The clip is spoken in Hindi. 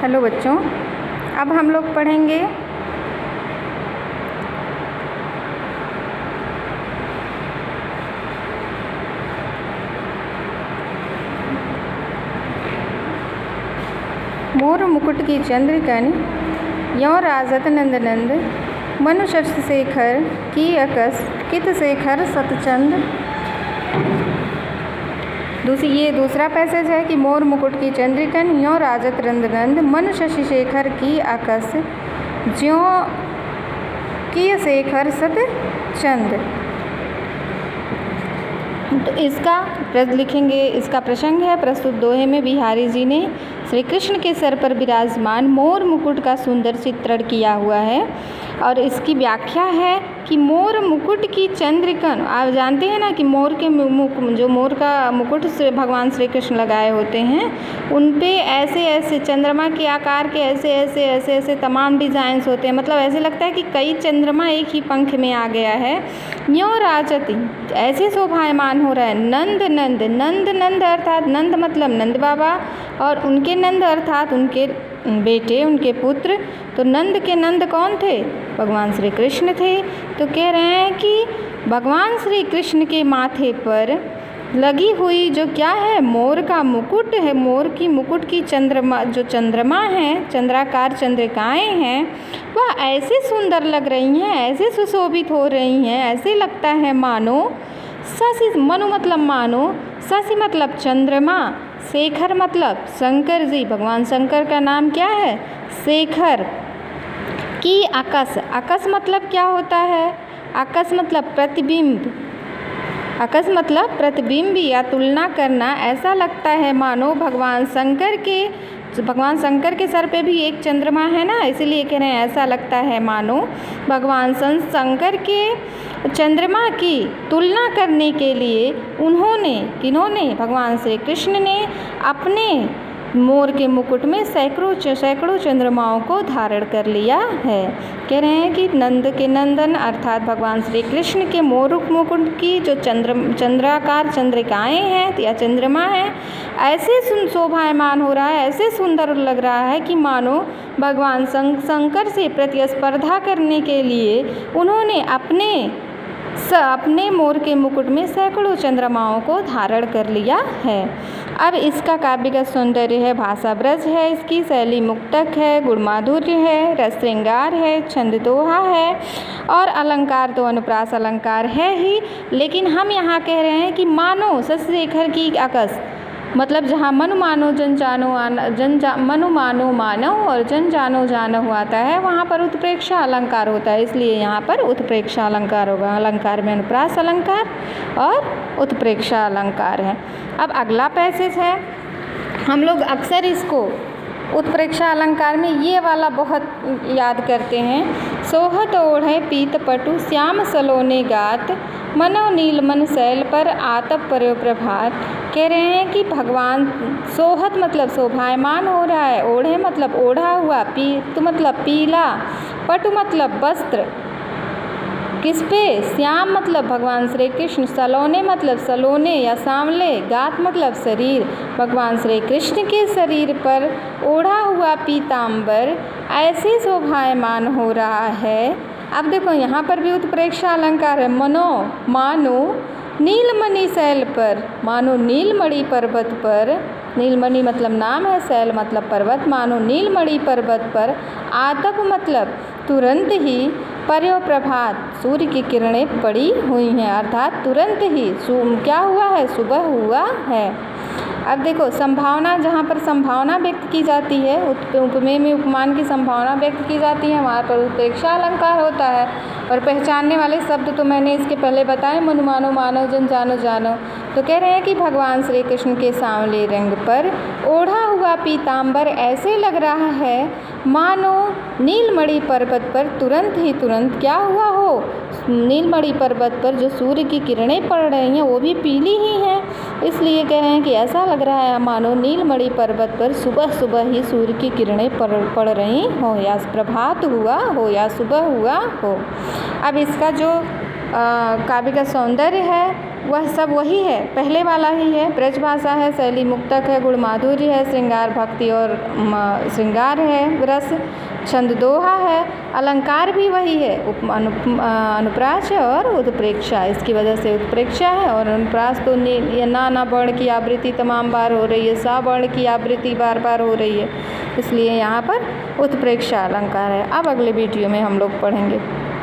हेलो बच्चों, अब हम लोग पढ़ेंगे मोर मुकुट की चंद्रकन यों राजत नंद नंद मनु शशि शेखर की अकस कित शेखर सतचंद। ये दूसरा पैसेज है कि मोर मुकुट की चंद्रिकन यों राजत नंद मनु शशि शेखर की अकस ज्यों की शेखर सत चंद। तो इसका लिखेंगे, इसका प्रसंग है प्रस्तुत दोहे में बिहारी जी ने श्री कृष्ण के सर पर विराजमान मोर मुकुट का सुंदर चित्रण किया हुआ है। और इसकी व्याख्या है कि मोर मुकुट की चंद्रिकन, आप जानते हैं ना कि मोर के जो मोर का मुकुट से भगवान श्री कृष्ण लगाए होते हैं उन पे ऐसे ऐसे चंद्रमा के आकार के ऐसे तमाम डिज़ाइंस होते हैं। मतलब ऐसे लगता है कि कई चंद्रमा एक ही पंख में आ गया है। यों राजति, ऐसे शोभायमान हो रहा है। नंद नंद, नंद नंद अर्थात नंद मतलब नंद बाबा, और उनके नंद अर्थात उनके बेटे, उनके पुत्र। तो नंद के नंद कौन थे? भगवान श्री कृष्ण थे। तो कह रहे हैं कि भगवान श्री कृष्ण के माथे पर लगी हुई जो क्या है, मोर का मुकुट है। मोर की मुकुट की चंद्रमा, जो चंद्रमा है, चंद्राकार चंद्रिकाएँ हैं, वह ऐसे सुंदर लग रही हैं, ऐसे सुशोभित हो रही हैं, ऐसे लगता है मानो शशि, मनु मतलब मानो, शशि मतलब चंद्रमा, शेखर मतलब शंकर जी, भगवान शंकर का नाम क्या है? शेखर की आकाश। आकाश मतलब क्या होता है? आकाश मतलब प्रतिबिंब, आकाश मतलब प्रतिबिंब या तुलना करना। ऐसा लगता है मानो भगवान शंकर के सर पे भी एक चंद्रमा है ना, इसीलिए कह रहे हैं ऐसा लगता है मानो भगवान शंकर के चंद्रमा की तुलना करने के लिए किन्होंने भगवान श्री कृष्ण ने अपने मोर के मुकुट में सैकड़ों चंद्रमाओं को धारण कर लिया है। कह रहे हैं कि नंद के नंदन अर्थात भगवान श्री कृष्ण के मोर मुकुट की जो चंद्राकार चंद्रिकाएँ हैं या चंद्रमा है, ऐसे शोभायमान हो रहा है, ऐसे सुंदर लग रहा है कि मानो भगवान शंकर से प्रतिस्पर्धा करने के लिए उन्होंने अपने मोर के मुकुट में सैकड़ों चंद्रमाओं को धारण कर लिया है। अब इसका काव्यगत सौंदर्य है, भाषा ब्रज है, इसकी शैली मुक्तक है, गुण माधुर्य है, रस श्रृंगार है, छंद दोहा है, और अलंकार तो अनुप्रास अलंकार है ही। लेकिन हम यहाँ कह रहे हैं कि मानो शशि शेखर की आकस, मतलब जहाँ मनु मानो जन जानो मनु मानो मानव और जन जानो जानव आता है, वहाँ पर उत्प्रेक्षा अलंकार होता है, इसलिए यहाँ पर उत्प्रेक्षा अलंकार होगा। अलंकार में अनुप्रास अलंकार और उत्प्रेक्षा अलंकार है। अब अगला पैसेज है, हम लोग अक्सर इसको उत्प्रेक्षा अलंकार में ये वाला बहुत याद करते हैं। सोहत ओढ़े पीत पटु श्याम सलोने गात मनो नील मन शैल पर आतप पर्यो प्रभात। कह रहे हैं कि भगवान सोहत मतलब शोभायमान हो रहा है, ओढ़े मतलब ओढ़ा हुआ, पीत मतलब पीला, पटु मतलब वस्त्र, किस पे? श्याम मतलब भगवान श्री कृष्ण, सलोने मतलब सलोने या सांवले, गात मतलब शरीर, भगवान श्री कृष्ण के शरीर पर ओढ़ा हुआ पीताम्बर ऐसे शोभायमान हो रहा है। अब देखो यहाँ पर भी उत्प्रेक्षा अलंकार है। मानो नीलमणि शैल पर, मानो नीलमणि पर्वत पर, नीलमणि मतलब नाम है, शैल मतलब पर्वत, मानो नीलमणि पर्वत पर, आतप मतलब तुरंत ही, पर्यो प्रभात सूर्य की किरणें पड़ी हुई हैं, अर्थात तुरंत ही क्या हुआ है? सुबह हुआ है। अब देखो संभावना, जहाँ पर संभावना व्यक्त की जाती है, उपमेय में उपमान की संभावना व्यक्त की जाती है, वहाँ पर उत्प्रेक्षा अलंकार होता है। और पहचानने वाले शब्द तो मैंने इसके पहले बताए, मनु मानो मानव जन जानो जानो। तो कह रहे हैं कि भगवान श्री कृष्ण के सांवले रंग पर ओढ़ा हुआ पीताम्बर ऐसे लग रहा है मानो नीलमणि पर्वत पर तुरंत क्या हुआ हो, नीलमणि पर्वत पर जो सूर्य की किरणें पड़ रही हैं वो भी पीली ही हैं। इसलिए कह रहे हैं कि ऐसा लग रहा है मानो नीलमणि पर्वत पर सुबह ही सूर्य की किरणें पड़ रही हो, या प्रभात हुआ हो या सुबह हुआ हो। अब इसका जो काव्य का सौंदर्य है वह सब वही है, पहले वाला ही है। ब्रजभाषा है, शैली मुक्तक है, गुण माधुर्य है, श्रृंगार भक्ति और श्रृंगार है, रस छंद दोहा है, अलंकार भी वही है, अनुप्रास और उत्प्रेक्षा। इसकी वजह से उत्प्रेक्षा है और अनुप्रास तो ना वर्ण की आवृत्ति तमाम बार हो रही है, सा वर्ण की आवृत्ति बार बार हो रही है, इसलिए यहाँ पर उत्प्रेक्षा अलंकार है। अब अगले वीडियो में हम लोग पढ़ेंगे।